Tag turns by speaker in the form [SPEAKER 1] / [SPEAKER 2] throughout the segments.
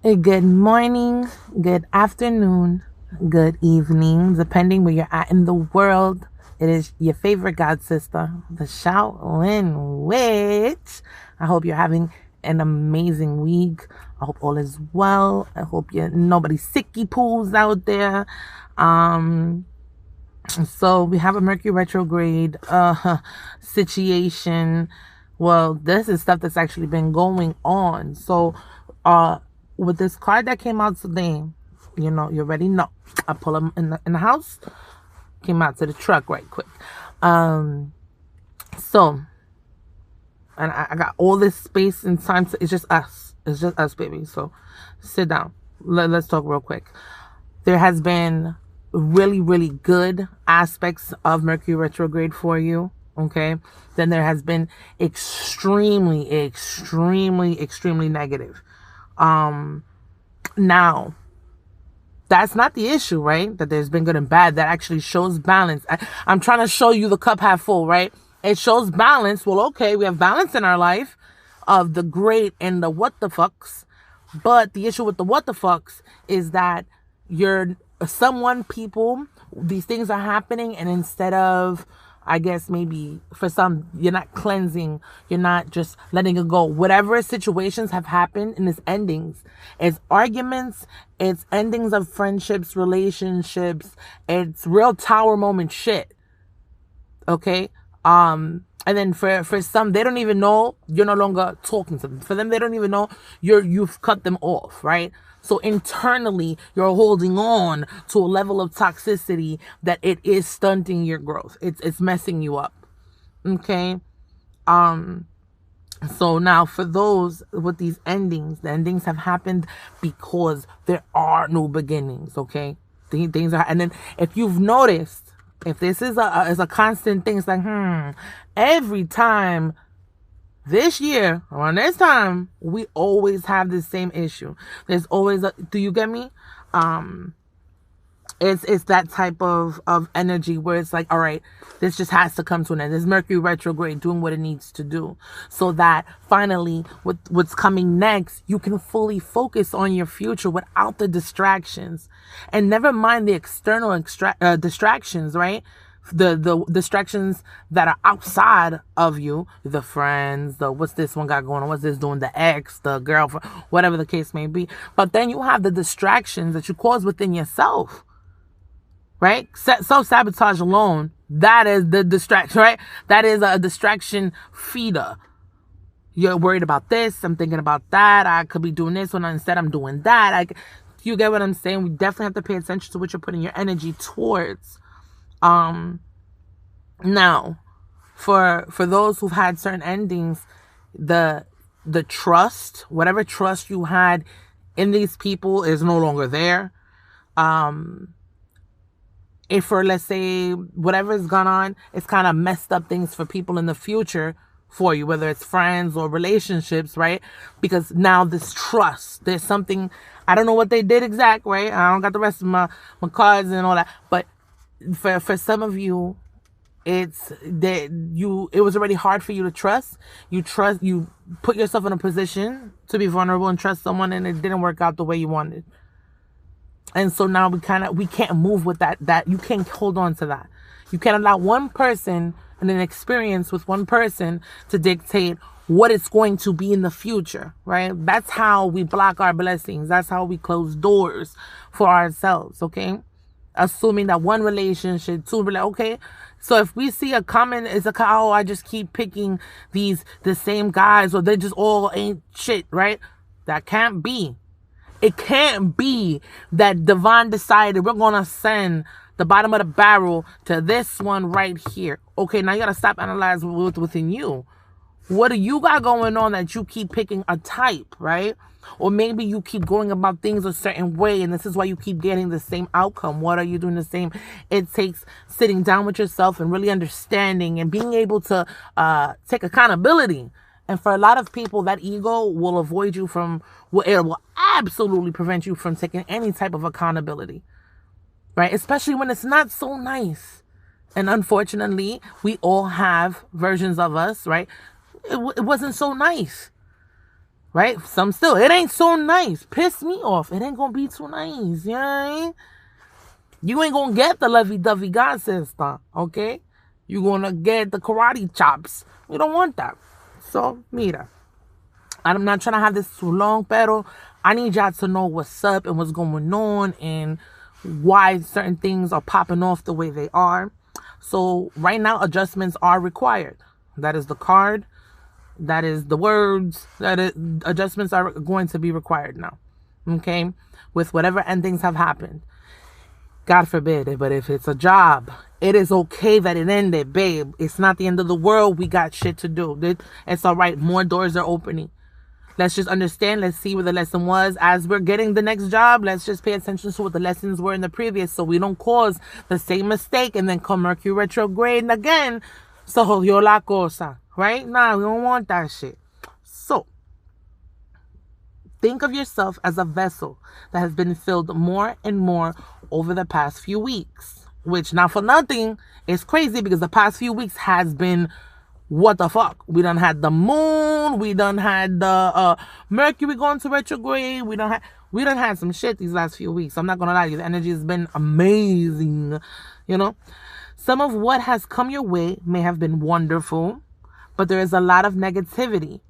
[SPEAKER 1] Good morning, good afternoon, good evening, depending where you're at in the world. It is your favorite god sister, the Shaolin Witch. I hope you're having an amazing week. I hope all is well. I hope you nobody sicky poos out there. Um, so we have a Mercury retrograde situation. Well, this is stuff that's actually been going on. So uh with this card that came out today, you already know. I pull them in the house, came out to the truck right quick. Um so and I got all this space and time to, it's just us. It's just us, baby. So sit down. Let's talk real quick. There has been really, really good aspects of Mercury retrograde for you. Okay. Then there has been extremely, extremely, extremely negative. Now, that's not the issue, right? That there's been good and bad. That actually shows balance. I'm trying to show you the cup half full, right? It shows balance. Well, okay, we have balance in our life of the great and the what the fucks. But the issue with the what the fucks is that you're people, these things are happening, and instead of, I guess maybe for some, you're not cleansing, you're not just letting it go. Whatever situations have happened in its endings, it's arguments, it's endings of friendships, relationships, it's real tower moment shit. Okay? And then for some, they don't even know you're no longer talking to them. For them, they don't even know you've cut them off, right? So internally, you're holding on to a level of toxicity that it is stunting your growth. It's messing you up. Okay? So now for those with these endings, the endings have happened because there are no beginnings, okay? Things are, and then if you've noticed, if this is a constant thing, it's like, every time this year around this time, we always have the same issue. There's always do you get me? It's that type of energy where it's like, all right, this just has to come to an end. This Mercury retrograde doing what it needs to do, so that finally, with what's coming next, you can fully focus on your future without the distractions, and never mind the external distractions, right? The distractions that are outside of you, the friends, the what's this one got going on, what's this doing, the ex, the girlfriend, whatever the case may be. But then you have the distractions that you cause within yourself, right? Self-sabotage alone, that is the distraction, right? That is a distraction feeder. You're worried about this, I'm thinking about that, I could be doing this when instead I'm doing that. You get what I'm saying? We definitely have to pay attention to what you're putting your energy towards. Now, for those who've had certain endings, the trust, whatever trust you had in these people is no longer there. If for, let's say, whatever's gone on, it's kind of messed up things for people in the future for you, whether it's friends or relationships, right? Because now this trust, there's something, I don't know what they did exact, right? I don't got the rest of my cards and all that, but for some of you, it's that it was already hard for you to trust. You put yourself in a position to be vulnerable and trust someone, and it didn't work out the way you wanted. And so now we can't move with that you can't hold on to that. You can't allow one person and an experience with one person to dictate what it's going to be in the future, right? That's how we block our blessings. That's how we close doors for ourselves, okay? Assuming that one relationship, okay? So if we see a comment, it's like, oh, I just keep picking the same guys, or they just all ain't shit, right? That can't be. It can't be that Devon decided we're going to send the bottom of the barrel to this one right here. Okay, now you got to stop analyzing what's within you. What do you got going on that you keep picking a type, right? Or maybe you keep going about things a certain way, and this is why you keep getting the same outcome. What are you doing the same? It takes sitting down with yourself and really understanding and being able to take accountability. And for a lot of people, that ego will avoid you from, it will absolutely prevent you from taking any type of accountability, right? Especially when it's not so nice. And unfortunately, we all have versions of us, right? It wasn't so nice. right? Some still, it ain't so nice. Piss me off. It ain't gonna be too nice. You know what I mean? You ain't gonna get the lovey-dovey God sister, okay? You gonna get the karate chops. We don't want that. So, mira. I'm not trying to have this too long, pero I need y'all to know what's up and what's going on and why certain things are popping off the way they are. So right now, adjustments are required. That is the card. That is the words. Adjustments are going to be required now. Okay? With whatever endings have happened. God forbid, but if it's a job, it is okay that it ended, babe. It's not the end of the world. We got shit to do. It's all right. More doors are opening. Let's just understand. Let's see where the lesson was. As we're getting the next job, let's just pay attention to what the lessons were in the previous so we don't cause the same mistake and then come Mercury retrograde again. So jodió la cosa, right? Nah, we don't want that shit. So, think of yourself as a vessel that has been filled more and more over the past few weeks. Which, not for nothing, is crazy because the past few weeks has been what the fuck. We done had the moon. We done had the Mercury going to retrograde. We done had some shit these last few weeks. I'm not gonna lie to you. The energy has been amazing. You know? Some of what has come your way may have been wonderful, but there is a lot of negativity.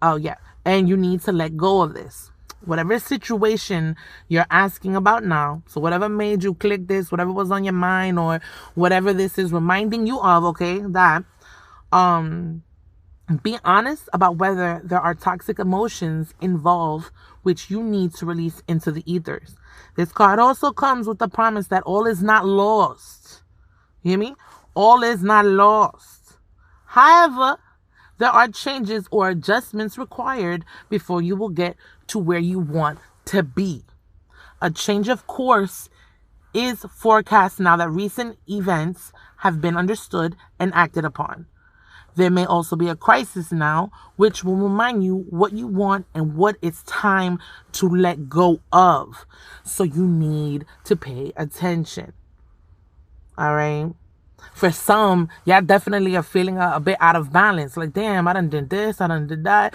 [SPEAKER 1] Oh, yeah. And you need to let go of this. Whatever situation you're asking about now, so whatever made you click this, whatever was on your mind, or whatever this is reminding you of, okay, that, be honest about whether there are toxic emotions involved which you need to release into the ethers. This card also comes with the promise that all is not lost. You hear me? All is not lost. However, there are changes or adjustments required before you will get to where you want to be. A change of course is forecast now that recent events have been understood and acted upon. There may also be a crisis now, which will remind you what you want and what it's time to let go of. So you need to pay attention. All right? For some, y'all definitely are feeling a bit out of balance. Like, damn, I done did this, I done did that.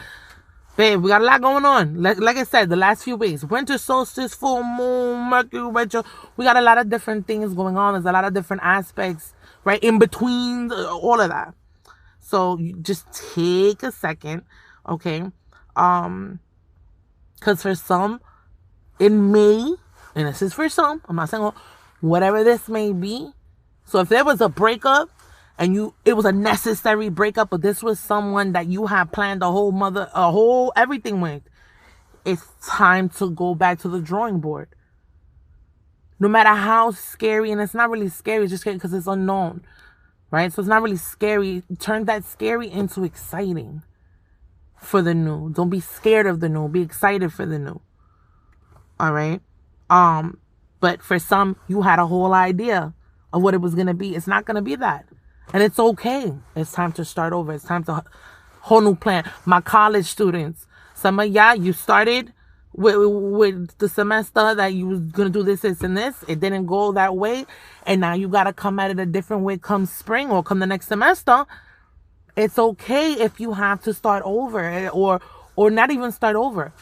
[SPEAKER 1] Babe, we got a lot going on. Like I said, the last few weeks. Winter solstice, full moon, Mercury retro. We got a lot of different things going on. There's a lot of different aspects, right, in between all of that. So you just take a second, okay? Because for some, it may, and this is for some, I'm not saying whatever this may be. So if there was a breakup and it was a necessary breakup, but this was someone that you had planned everything with, it's time to go back to the drawing board. No matter how scary, and it's not really scary, it's just because it's unknown, right? So it's not really scary. Turn that scary into exciting for the new. Don't be scared of the new. Be excited for the new. All right? But for some, you had a whole idea of what it was going to be. It's not going to be that. And it's okay. It's time to start over. It's time to whole new plan. My college students, some of y'all, you started with the semester that you was going to do this, and this. It didn't go that way. And now you got to come at it a different way come spring or come the next semester. It's okay if you have to start over or not even start over.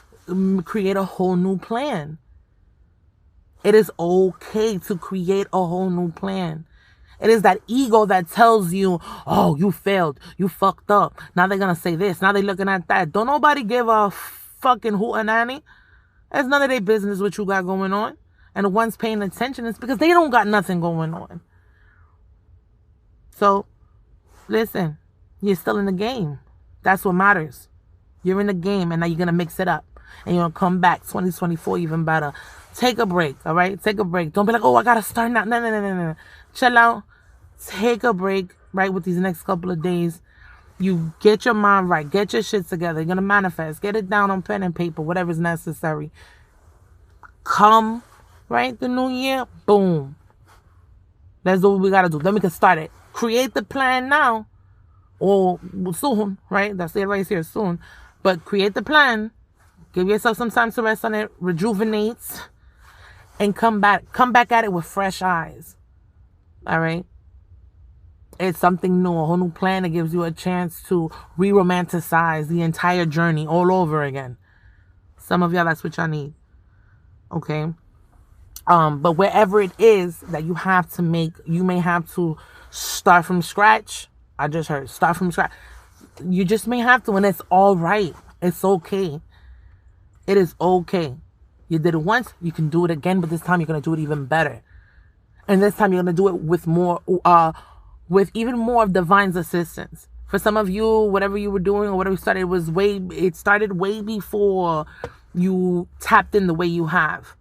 [SPEAKER 1] Create a whole new plan. It is okay to create a whole new plan. It is that ego that tells you, oh, you failed. You fucked up. Now they're going to say this. Now they're looking at that. Don't nobody give a fucking hootenanny. It's none of their business what you got going on. And the ones paying attention is because they don't got nothing going on. So, listen, you're still in the game. That's what matters. You're in the game, and now you're going to mix it up. And you're going to come back 2024 even better. Take a break, all right? Take a break. Don't be like, oh, I got to start now. No. Chill out. Take a break, right, with these next couple of days. You get your mind right. Get your shit together. You're going to manifest. Get it down on pen and paper, whatever's necessary. Come, right, the new year, boom. Let's do what we got to do. Then we can start it. Create the plan now or soon, right? That's it right here, soon. But create the plan. Give yourself some time to rest on it. Rejuvenate. And come back at it with fresh eyes. All right? It's something new, a whole new plan that gives you a chance to re-romanticize the entire journey all over again. Some of y'all, that's what y'all need. Okay? But wherever it is that you have to make, you may have to start from scratch. I just heard, start from scratch. You just may have to, and it's all right. It's okay. It is okay. You did it once, you can do it again, but this time you're going to do it even better. And this time you're going to do it with more, with even more of divine's assistance. For some of you, whatever you were doing or whatever you started, it started way before you tapped in the way you have.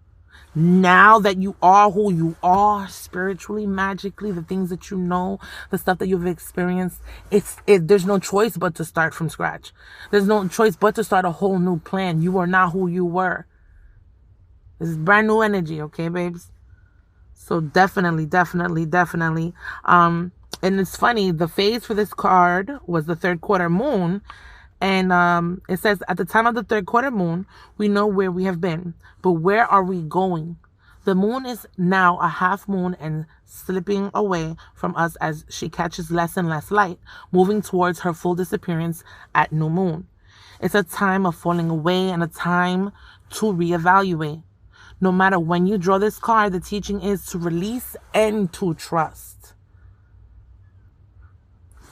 [SPEAKER 1] Now that you are who you are, spiritually, magically, the things that you know, the stuff that you've experienced, there's no choice but to start from scratch. There's no choice but to start a whole new plan. You are not who you were. This is brand new energy, okay, babes? So definitely. And it's funny, the phase for this card was the third quarter moon. And it says, at the time of the third quarter moon, we know where we have been. But where are we going? The moon is now a half moon and slipping away from us as she catches less and less light, moving towards her full disappearance at new moon. It's a time of falling away and a time to reevaluate. No matter when you draw this card, the teaching is to release and to trust.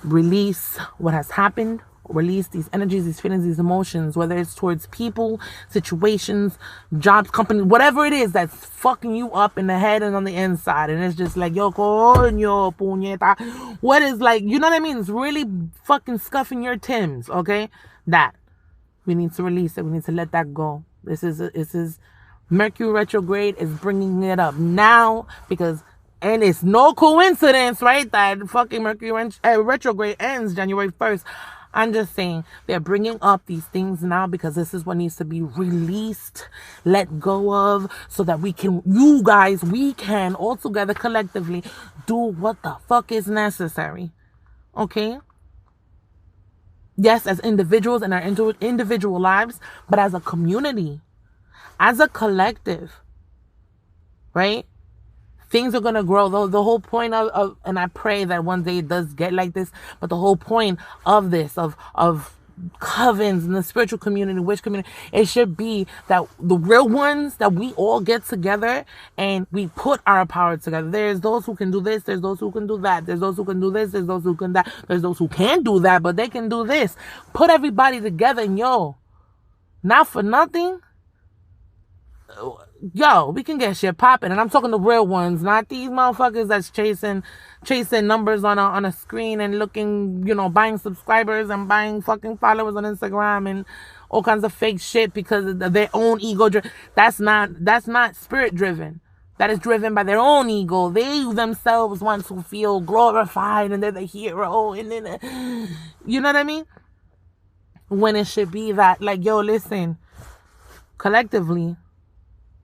[SPEAKER 1] Release what has happened. Release these energies, these feelings, these emotions, whether it's towards people, situations, jobs, company, whatever it is that's fucking you up in the head and on the inside. And it's just like, yo, coño, puñeta. What is like, you know what I mean? It's really fucking scuffing your Timbs, okay? That. We need to release it. We need to let that go. This is Mercury retrograde is bringing it up now because, and it's no coincidence, right, that fucking Mercury retrograde ends January 1st. I'm just saying they're bringing up these things now because this is what needs to be released, let go of, so that we can all together collectively do what the fuck is necessary. Okay? Yes, as individuals in our individual lives, but as a community, as a collective, right? Things are going to grow. The whole point of, and I pray that one day it does get like this, but the whole point of this, of covens in the spiritual community, witch community, it should be that the real ones, that we all get together and we put our power together. There's those who can do this, there's those who can do that, there's those who can do this, there's those who can that, there's those who can't do that, but they can do this. Put everybody together and not for nothing, we can get shit popping. And I'm talking the real ones, not these motherfuckers that's chasing numbers on a screen and looking, buying subscribers and buying fucking followers on Instagram and all kinds of fake shit because of their own ego. That's not spirit driven. That is driven by their own ego. They themselves want to feel glorified and they're the hero. And then, you know what I mean? When it should be that, like, listen, collectively,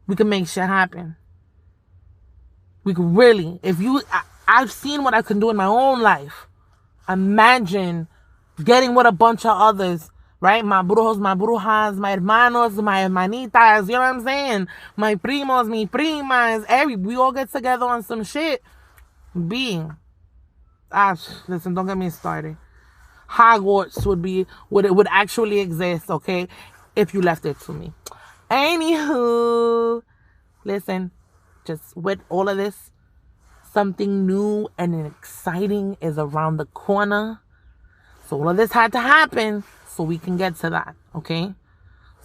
[SPEAKER 1] we can make shit happen. We can really, I've seen what I can do in my own life. Imagine getting with a bunch of others, right? My brujos, my brujas, my hermanos, my hermanitas, you know what I'm saying? My primos, mi primas, we all get together on some shit. Listen, don't get me started. Hogwarts would actually exist, okay? If you left it to me. Anywho, listen, just with all of this, something new and exciting is around the corner. So all of this had to happen so we can get to that, okay?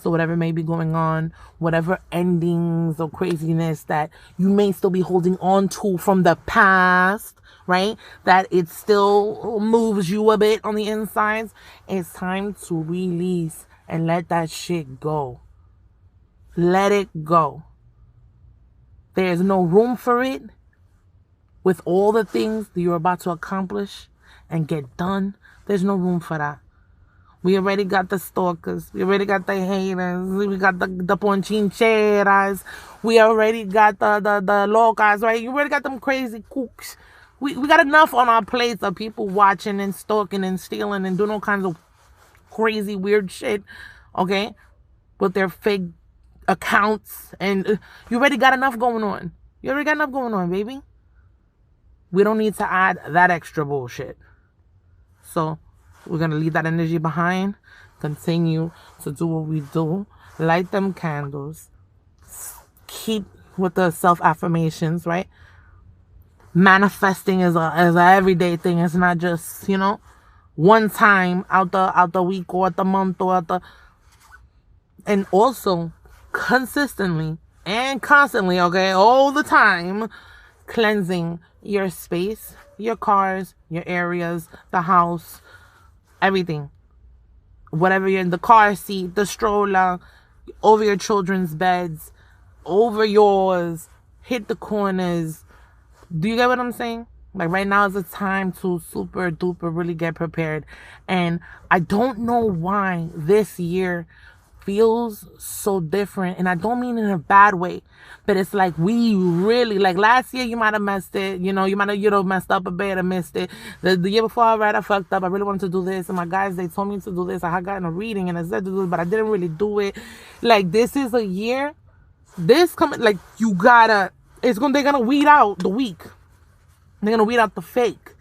[SPEAKER 1] So whatever may be going on, whatever endings or craziness that you may still be holding on to from the past, right? That it still moves you a bit on the insides. It's time to release and let that shit go. Let it go. There's no room for it with all the things that you're about to accomplish and get done. There's no room for that. We already got the stalkers. We already got the haters. We got the ponchincheras. We already got the locas, right? You already got them crazy kooks. We got enough on our plates of people watching and stalking and stealing and doing all kinds of crazy weird shit, okay? With their fake accounts, and you already got enough going on. You already got enough going on, baby. We don't need to add that extra bullshit. So we're going to leave that energy behind. Continue to do what we do. Light them candles. Keep with the self-affirmations, right? Manifesting is a everyday thing. It's not just, one time out the week or out the month or out the... And also, consistently and constantly, okay, all the time, cleansing your space, your cars, your areas, the house, everything. Whatever you're in, the car seat, the stroller, over your children's beds, over yours, hit the corners. Do you get what I'm saying? Like right now is a time to super duper really get prepared. And I don't know why this year feels so different. And I don't mean in a bad way, but it's like we really, like last year you might have messed it. You might have, messed up a bit and missed it. The year before, I fucked up. I really wanted to do this. And my guys, they told me to do this. I had gotten a reading and I said to do it, but I didn't really do it. Like this is a year, they're gonna weed out the weak. They're going to weed out the fake.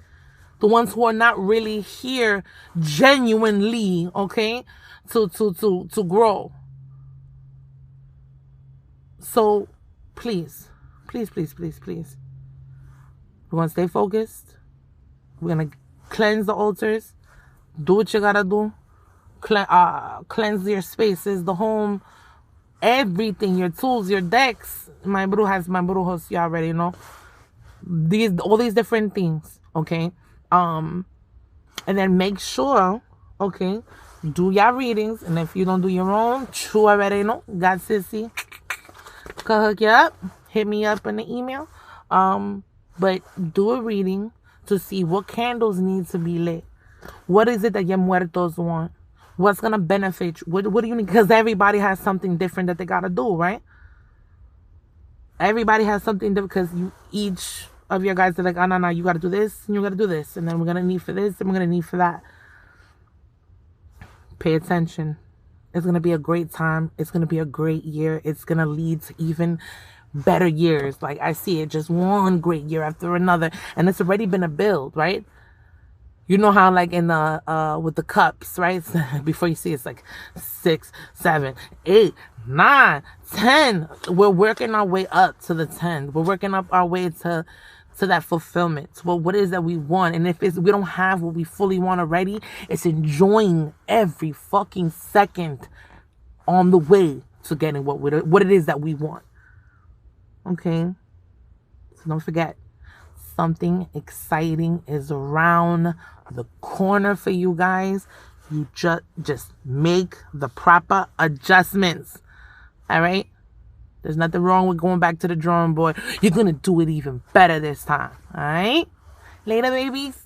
[SPEAKER 1] The ones who are not really here genuinely, okay, to grow. So, please. We're going to stay focused. We're going to cleanse the altars. Do what you got to do. Cleanse your spaces, the home, everything, your tools, your decks. My brujos, you already know. All these different things, okay? And then make sure, okay, do your readings. And if you don't do your own, you already know. Got Sissy. Could hook you up. Hit me up in the email. But do a reading to see what candles need to be lit. What is it that your muertos want? What's going to benefit you? What do you need? Because everybody has something different that they got to do, right? Everybody has something different because each of your guys are like, oh, no, you got to do this and you got to do this. And then we're going to need for this and we're going to need for that. Pay attention. It's going to be a great time. It's going to be a great year. It's going to lead to even better years. Like I see it, just one great year after another. And it's already been a build, right? You know how like in the, with the cups, right? Before you see it's like 6, 7, 8, 9, 10. We're working our way up to the 10. We're working up our way to that fulfillment. Well, what is that we want? And if we don't have what we fully want already, it's enjoying every fucking second on the way to getting what it is that we want. Okay? So don't forget, something exciting is around the corner for you guys. You just make the proper adjustments. All right? There's nothing wrong with going back to the drawing board. You're going to do it even better this time. All right? Later, babies.